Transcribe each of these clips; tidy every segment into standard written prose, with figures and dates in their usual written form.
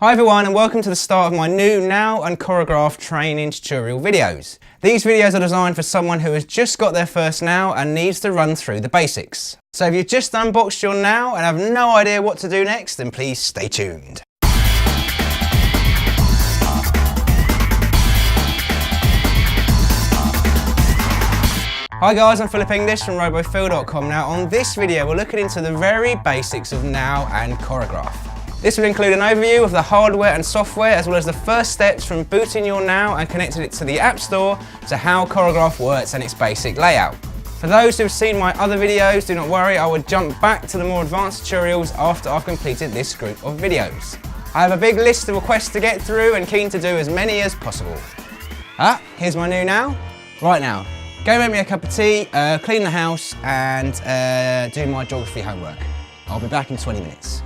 Hi everyone and welcome to the start of my new NAO and Choregraphe training tutorial videos. These videos are designed for someone who has just got their first NAO and needs to run through the basics. So if you've just unboxed your NAO and have no idea what to do next, then please stay tuned. Hi guys, I'm Philip English from robophil.com. Now on this video we're looking into the very basics of NAO and Choregraphe. This will include an overview of the hardware and software as well as the first steps from booting your NAO and connecting it to the App Store to how Choregraphe works and its basic layout. For those who have seen my other videos, do not worry, I will jump back to the more advanced tutorials after I've completed this group of videos. I have a big list of requests to get through and keen to do as many as possible. Here's my new NAO. Right now, go make me a cup of tea, clean the house and do my geography homework. I'll be back in 20 minutes.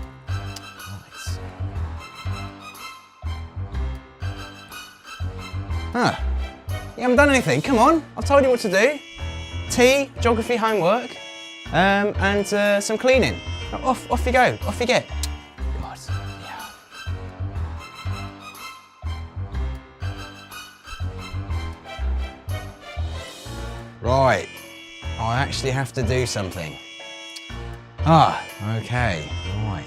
You haven't done anything, come on, I've told you what to do. Tea, geography homework, and some cleaning. Off you go, off you get. God, yeah. Right, I actually have to do something. Okay, right.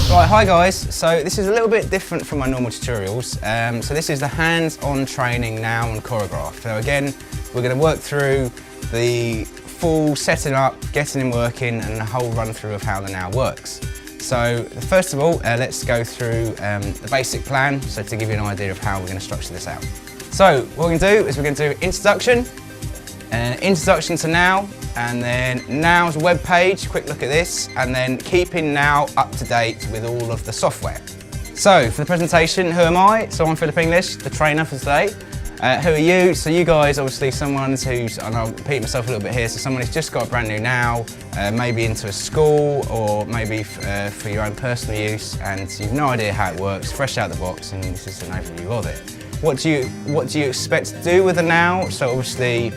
Right, hi guys. So this is a little bit different from my normal tutorials. So this is the hands-on training NAO and Choregraphe. So again, we're going to work through the full setting up, getting him working, and the whole run through of how the NAO works. So first of all, let's go through the basic plan, so to give you an idea of how we're going to structure this out. So what we're going to do is we're going to do introduction to NAO, and then NAO's web page, quick look at this, and then keeping NAO up to date with all of the software. So for the presentation, who am I? So I'm Philip English, the trainer for today. Who are you? So you guys, obviously someone who's, and I'll repeat myself a little bit here, so someone who's just got a brand new NAO, maybe into a school or maybe for your own personal use, and you've no idea how it works, fresh out the box, and this is an overview of it. What do you expect to do with a NAO? So obviously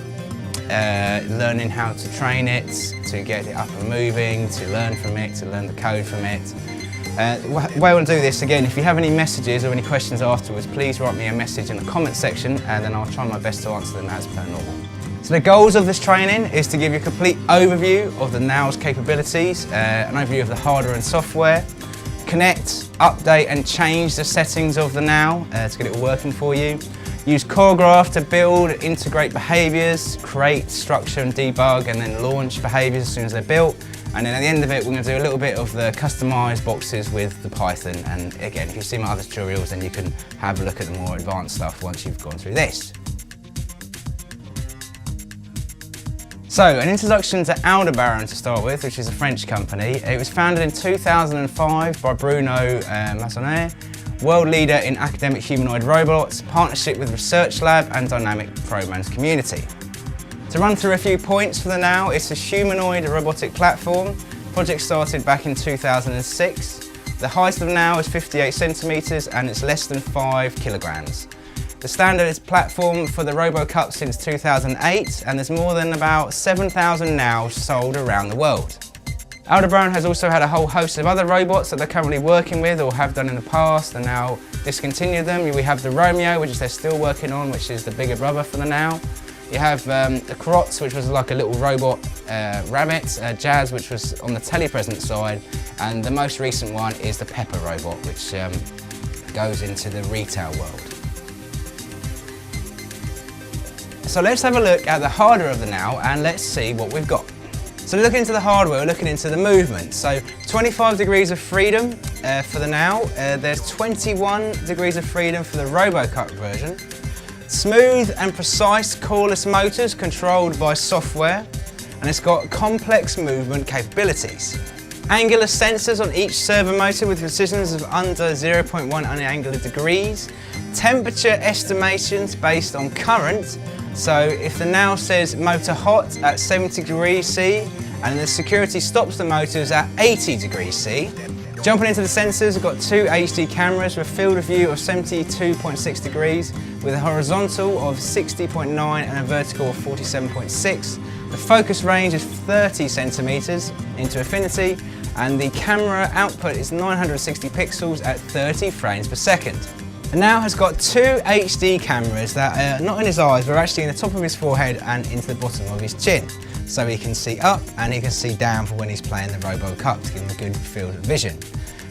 learning how to train it, to get it up and moving, to learn from it, to learn the code from it. The way I want to do this, again, if you have any messages or any questions afterwards, please write me a message in the comment section and then I'll try my best to answer them as per normal. So the goals of this training is to give you a complete overview of the NAO's capabilities, an overview of the hardware and software, connect, update and change the settings of the NAO to get it all working for you. Use Choregraphe to build and integrate behaviours, create, structure and debug, and then launch behaviours as soon as they're built. And then at the end of it, we're going to do a little bit of the customised boxes with the Python. And again, if you've seen my other tutorials, then you can have a look at the more advanced stuff once you've gone through this. So, an introduction to Aldebaran to start with, which is a French company. It was founded in 2005 by Bruno Massonnet, world leader in academic humanoid robots, partnership with Research Lab and Dynamic Program's community. To run through a few points for the NAO, it's a humanoid robotic platform. Project started back in 2006. The height of the NAO is 58 centimetres and it's less than 5 kilograms. The standard is platform for the RoboCup since 2008 and there's more than about 7,000 NAOs sold around the world. Aldebaran has also had a whole host of other robots that they're currently working with or have done in the past and now discontinued them. We have the Romeo, which they're still working on, which is the bigger brother for the NAO. You have the Karotz, which was like a little robot rabbit, Jazz, which was on the telepresence side, and the most recent one is the Pepper robot, which goes into the retail world. So let's have a look at the hardware of the NAO and let's see what we've got. So looking into the hardware, we're looking into the movement. So 25 degrees of freedom for the NAO. There's 21 degrees of freedom for the RoboCup version. Smooth and precise coreless motors controlled by software. And it's got complex movement capabilities. Angular sensors on each servo motor with precisions of under 0.1 angular degrees. Temperature estimations based on current. So if the NAO says motor hot at 70 degrees C and the security stops the motors at 80 degrees C. Jumping into the sensors, we've got two HD cameras with a field of view of 72.6 degrees with a horizontal of 60.9 and a vertical of 47.6. The focus range is 30 centimeters into infinity and the camera output is 960 pixels at 30 frames per second. The NAO has got two HD cameras that are not in his eyes, but are actually in the top of his forehead and into the bottom of his chin. So he can see up and he can see down for when he's playing the Robo Cup to give him a good field of vision.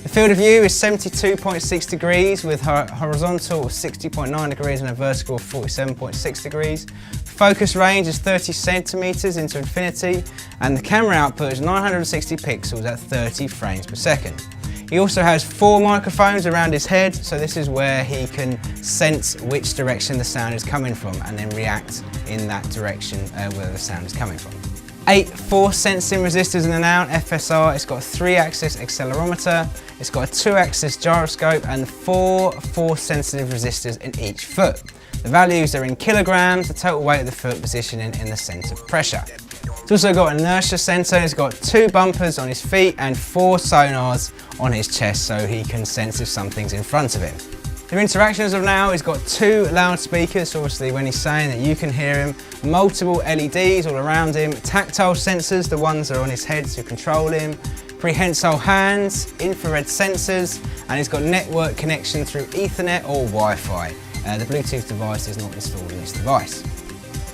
The field of view is 72.6 degrees with a horizontal of 60.9 degrees and a vertical of 47.6 degrees. Focus range is 30 centimeters into infinity, and the camera output is 960 pixels at 30 frames per second. He also has 4 microphones around his head, so this is where he can sense which direction the sound is coming from and then react in that direction where the sound is coming from. 8 force sensing resistors in the NAO FSR. It's got a 3-axis accelerometer, it's got a 2-axis gyroscope and 4 force sensitive resistors in each foot. The values are in kilograms, the total weight of the foot positioning in the centre of pressure. It's also got an inertia sensor, it's got 2 bumpers on his feet and 4 sonars on his chest so he can sense if something's in front of him. The interactions of NAO, he's got 2 loudspeakers, so obviously when he's saying that you can hear him, multiple LEDs all around him, tactile sensors, the ones that are on his head to control him, prehensile hands, infrared sensors, and he's got network connection through Ethernet or Wi-Fi. The Bluetooth device is not installed in this device.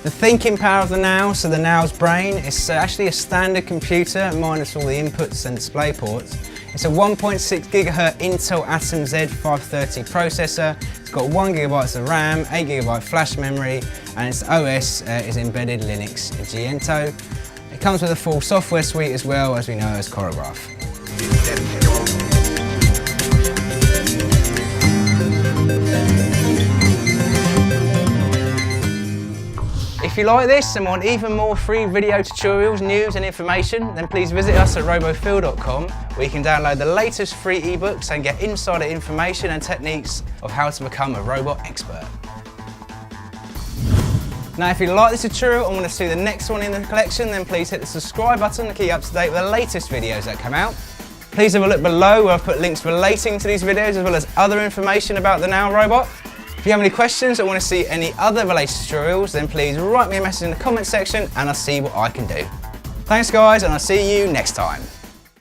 The thinking power of the NAO, so the NAO's brain, is actually a standard computer minus all the inputs and display ports. It's a 1.6 GHz Intel Atom Z530 processor. It's got 1 GB of RAM, 8 GB flash memory, and its OS is embedded Linux Gentoo. It comes with a full software suite as well, as we know as Choregraphe. If you like this and want even more free video tutorials, news and information, then please visit us at robofeel.com, where you can download the latest free ebooks and get insider information and techniques of how to become a robot expert. Now if you like this tutorial and want to see the next one in the collection, then please hit the subscribe button to keep up to date with the latest videos that come out. Please have a look below where I've put links relating to these videos as well as other information about the NAO robot. If you have any questions or want to see any other related tutorials, then please write me a message in the comment section and I'll see what I can do. Thanks guys, and I'll see you next time.